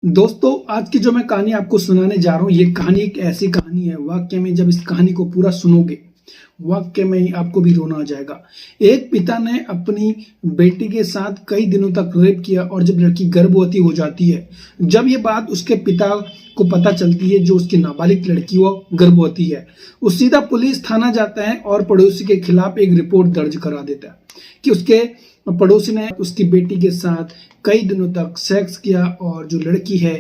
दोस्तों, आज की जो मैं कहानी आपको सुनाने जा रहा हूँ, ये कहानी एक ऐसी कहानी है, वाक़ई में जब इस कहानी को पूरा सुनोगे, वाक़ई में ही आपको भी रोना आ जाएगा। एक पिता ने अपनी बेटी के साथ कई दिनों तक रेप किया और जब लड़की गर्भवती हो जाती है, जब ये बात उसके पिता को पता चलती है, जो उसकी नाबालिग लड़की वो गर्भवती है, वो सीधा पुलिस थाना जाता है और पड़ोसी के खिलाफ एक रिपोर्ट दर्ज करा देता है कि उसके पड़ोसी ने उसकी बेटी के साथ कई दिनों तक सेक्स किया और जो लड़की है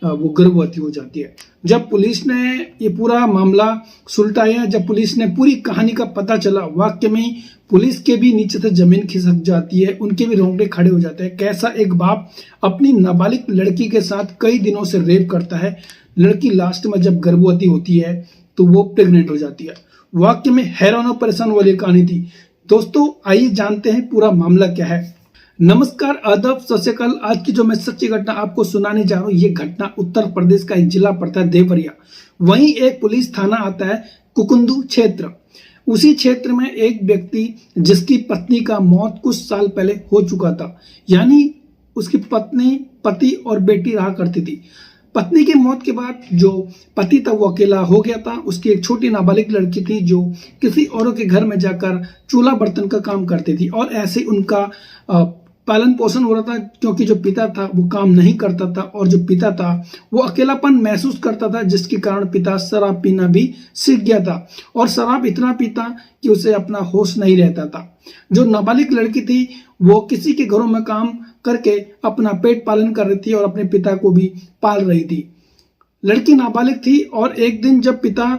वो गर्भवती हो जाती है। जब पुलिस ने ये पूरा मामला सुलटाया, जब पुलिस ने पूरी कहानी का पता चला, वाकई में पुलिस के भी नीचे से जमीन खिसक जाती है, उनके भी रोंगटे खड़े हो जाते हैं। कैसा एक बाप अपनी नाबालिग लड़की के साथ कई दिनों से रेप करता है, लड़की लास्ट में जब गर्भवती होती है तो वो प्रेग्नेंट हो जाती है। वाकई में हैरान और परेशान वाली कहानी थी। दोस्तों, आइए जानते हैं पूरा मामला क्या है। नमस्कार, आदाब, सत श्री अकाल। आज की जो मैं सच्ची घटना आपको सुनाने जा रहा हूँ, ये घटना उत्तर प्रदेश का एक जिला पड़ता है देवरिया। वहीं एक पुलिस थाना आता है कुकुंदू क्षेत्र। उसी क्षेत्र में एक व्यक्ति जिसकी पत्नी का मौत कुछ साल पहले हो चुका था, यानी उसकी पत्नी, पति और बेटी रहा करती थी। पत्नी की मौत के बाद जो पति था वो अकेला हो गया था। उसकी एक छोटी नाबालिग लड़की थी जो किसी औरों के घर में जाकर चूल्हा बर्तन का काम करती थी और ऐसे उनका पालन पोषण हो रहा था, क्योंकि जो पिता था वो काम नहीं करता था और जो पिता था वो अकेलापन महसूस करता था, जिसके कारण पिता शराब पीना भी सीख गया था और शराब इतना पीता कि उसे अपना होश नहीं रहता था। जो नाबालिग लड़की थी वो किसी के घरों में काम करके अपना पेट पालन कर रही थी और अपने पिता को भी पाल रही थी। लड़की नाबालिग थी और एक दिन जब पिता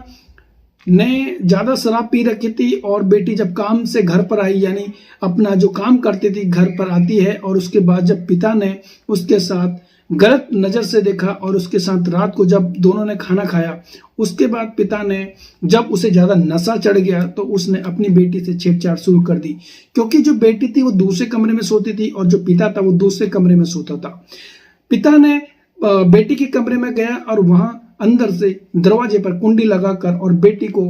ने ज्यादा शराब पी रखी थी और बेटी जब काम से घर पर आई, यानी अपना जो काम करती थी घर पर आती है, और उसके बाद जब पिता ने उसके साथ गलत नजर से देखा और उसके साथ रात को जब दोनों ने खाना खाया, उसके बाद पिता ने जब उसे ज्यादा नशा चढ़ गया तो उसने अपनी बेटी से छेड़छाड़ शुरू कर दी, क्योंकि जो बेटी थी वो दूसरे कमरे में सोती थी और जो पिता था वो दूसरे कमरे में सोता था। पिता ने बेटी के कमरे में गया और वहां अंदर से दरवाजे पर कुंडी लगाकर और बेटी को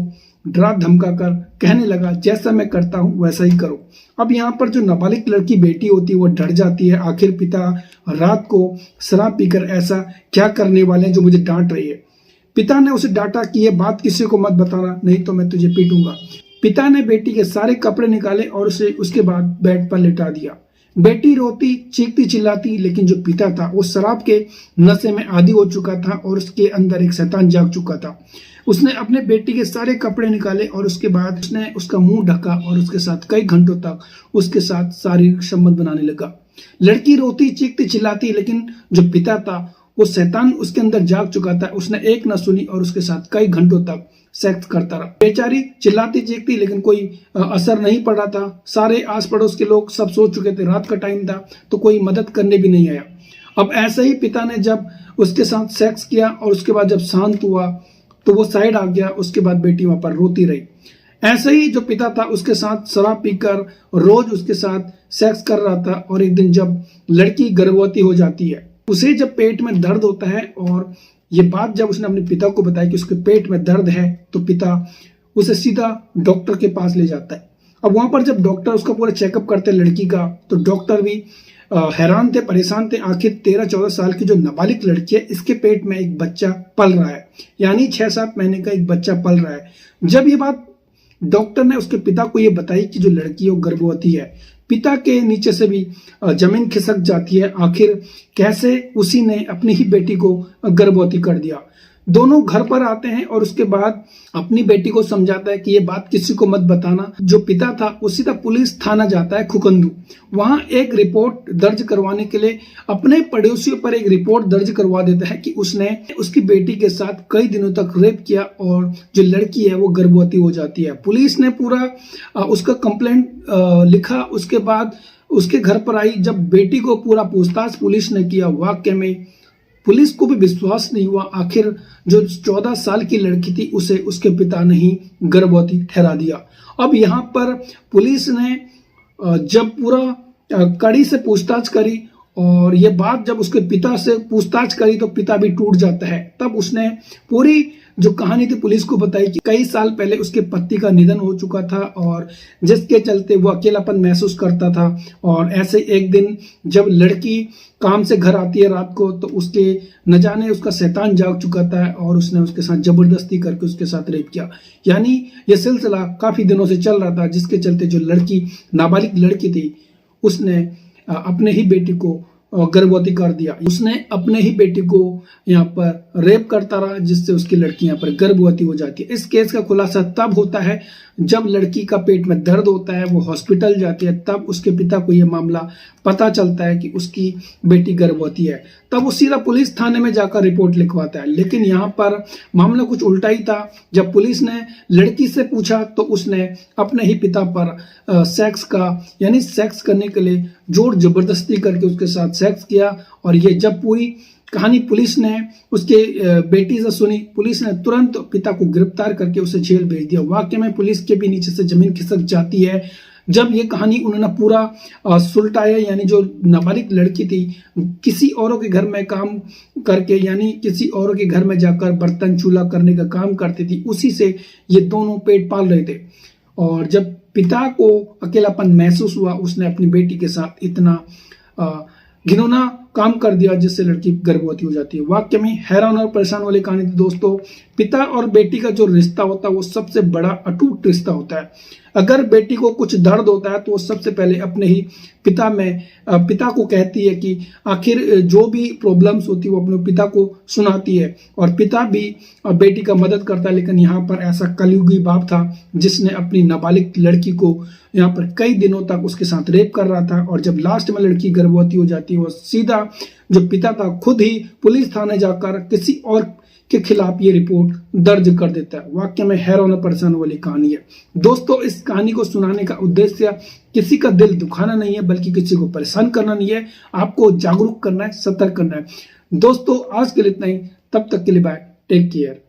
डरा धमका कर कहने लगा, जैसा मैं करता हूं वैसा ही करो। अब यहाँ पर जो नाबालिग लड़की बेटी होती है वो डर जाती है, आखिर पिता रात को शराब पीकर ऐसा क्या करने वाले हैं जो मुझे डांट रही है। पिता ने उसे डांटा कि ये बात किसी को मत बताना, नहीं तो मैं तुझे पीटूंगा। पिता ने बेटी के सारे कपड़े निकाले और उसे उसके बाद बेड पर लिटा दिया। बेटी रोती, चीखती, चिल्लाती, लेकिन जो पिता था वो शराब के नशे में आदी हो चुका था और उसके अंदर एक शैतान जाग चुका था। उसने अपने बेटी के सारे कपड़े निकाले और उसके बाद उसने उसका मुंह ढका और उसके साथ कई घंटों तक उसके साथ शारीरिक संबंध बनाने लगा। लड़की रोती, चीखती, चिल्लाती, लेकिन जो पिता था वो शैतान उसके अंदर जाग चुका था। उसने एक न सुनी और उसके साथ कई घंटों तक सेक्स करता रहा। बेचारी चिल्लाती, चीखती, लेकिन कोई असर नहीं पड़ रहा था। सारे आस पड़ोस के लोग सब सो चुके थे, रात का टाइम था, तो कोई मदद करने भी नहीं आया। अब ऐसे ही पिता ने जब उसके साथ सेक्स किया और उसके बाद जब शांत हुआ तो वो साइड आ गया। उसके बाद बेटी वहां पर रोती रही। ऐसे ही जो पिता था उसके साथ शराब पीकर रोज उसके साथ सेक्स कर रहा था और एक दिन जब लड़की गर्भवती हो जाती है, उसे जब पेट में दर्द होता है और ये बात जब उसने अपने पिता को बताया कि उसके पेट में दर्द है, तो पिता उसे सीधा डॉक्टर के पास ले जाता है। अब वहां पर जब डॉक्टर उसका पूरा चेकअप करते हैं लड़की का, तो डॉक्टर भी हैरान थे, परेशान थे। आखिर 13-14 साल की जो नाबालिग लड़की है, इसके पेट में एक बच्चा पल रहा है, यानी 6-7 महीने का एक बच्चा पल रहा है। जब ये बात डॉक्टर ने उसके पिता को ये बताई कि जो लड़की है वो गर्भवती है, पिता के नीचे से भी जमीन खिसक जाती है। आखिर कैसे उसी ने अपनी ही बेटी को गर्भवती कर दिया। दोनों घर पर आते हैं और उसके बाद अपनी बेटी को समझाता है कि ये बात किसी को मत बताना। जो पिता था वो सीधा पुलिस थाना जाता है कुकुंदू। वहां एक रिपोर्ट दर्ज करवाने के लिए अपने पड़ोसियों पर एक रिपोर्ट दर्ज करवा देता है कि उसने उसकी बेटी के साथ कई दिनों तक रेप किया और जो लड़की है वो गर्भवती हो जाती है। पुलिस ने पूरा उसका कंप्लेंट लिखा। उसके बाद उसके घर पर आई। जब बेटी को पूरा पूछताछ पुलिस ने किया, वाकई में पुलिस को भी विश्वास नहीं हुआ। आखिर जो 14 साल की लड़की थी उसे उसके पिता ने ही गर्भवती ठहरा दिया। अब यहाँ पर पुलिस ने जब पूरा कड़ी से पूछताछ करी और ये बात जब उसके पिता से पूछताछ करी तो पिता भी टूट जाता है। तब उसने पूरी जो कहानी थी पुलिस को बताई कि कई साल पहले उसके पति का निधन हो चुका था और जिसके चलते वो अकेलापन महसूस करता था। और ऐसे एक दिन जब लड़की काम से घर आती है रात को, तो उसके न जाने उसका शैतान जाग चुका था और उसने उसके साथ जबरदस्ती करके उसके साथ रेप किया। यानी यह सिलसिला काफी दिनों से चल रहा था, जिसके चलते जो लड़की नाबालिग लड़की थी उसने अपने ही बेटी को गर्भवती कर दिया। उसने अपने ही बेटी को यहाँ पर रेप करता रहा, जिससे उसकी लड़की यहाँ पर गर्भवती हो जाती है। इस केस का खुलासा तब होता है जब लड़की का पेट में दर्द होता है, वो हॉस्पिटल जाती है, तब उसके पिता को यह मामला पता चलता है कि उसकी बेटी गर्भवती है। तब वो सीधा पुलिस थाने में जाकर रिपोर्ट लिखवाता है। लेकिन यहाँ पर मामला कुछ उल्टा ही था। जब पुलिस ने लड़की से पूछा तो उसने अपने ही पिता पर सेक्स करने के लिए जोर जबरदस्ती करके उसके साथ सेक्स किया। और ये जब पूरी कहानी पुलिस ने उसके बेटी से सुनी, पुलिस ने तुरंत पिता को गिरफ्तार करके उसे जेल भेज दिया। वाकई में पुलिस के भी नीचे से जमीन खिसक जाती है जब ये कहानी उन्होंने पूरा सुलटाया। यानी जो नाबालिग लड़की थी किसी औरों के घर में काम करके, यानी किसी औरों के घर में जाकर बर्तन चूल्हा करने का काम करती थी, उसी से ये दोनों पेट पाल रहे थे। और जब पिता को अकेलापन महसूस हुआ, उसने अपनी बेटी के साथ इतना घिनौना काम कर दिया जिससे लड़की गर्भवती हो जाती है। वाकई में हैरान और परेशान वाली कहानी थी दोस्तों। पिता और बेटी का जो रिश्ता होता है वो सबसे बड़ा अटूट रिश्ता होता है। अगर बेटी को कुछ दर्द होता है तो वो सबसे पहले अपने ही पिता को कहती है कि आखिर जो भी प्रॉब्लम्स होती है वो अपने पिता को सुनाती है, और पिता भी बेटी का मदद करता है। लेकिन यहाँ पर ऐसा कलयुगी बाप था जिसने अपनी नाबालिग लड़की को यहाँ पर कई दिनों तक उसके साथ रेप कर रहा था। और जब लास्ट में लड़की गर्भवती हो जाती है, वो सीधा जो पिता था खुद ही पुलिस थाने जाकर किसी और के खिलाफ ये रिपोर्ट दर्ज कर देता है। वाकई में हैरान और परेशान वाली कहानी है दोस्तों। इस कहानी को सुनाने का उद्देश्य किसी का दिल दुखाना नहीं है, बल्कि किसी को परेशान करना नहीं है। आपको जागरूक करना है, सतर्क करना है। दोस्तों आज के लिए इतना ही, तब तक के लिए बाय, टेक केयर।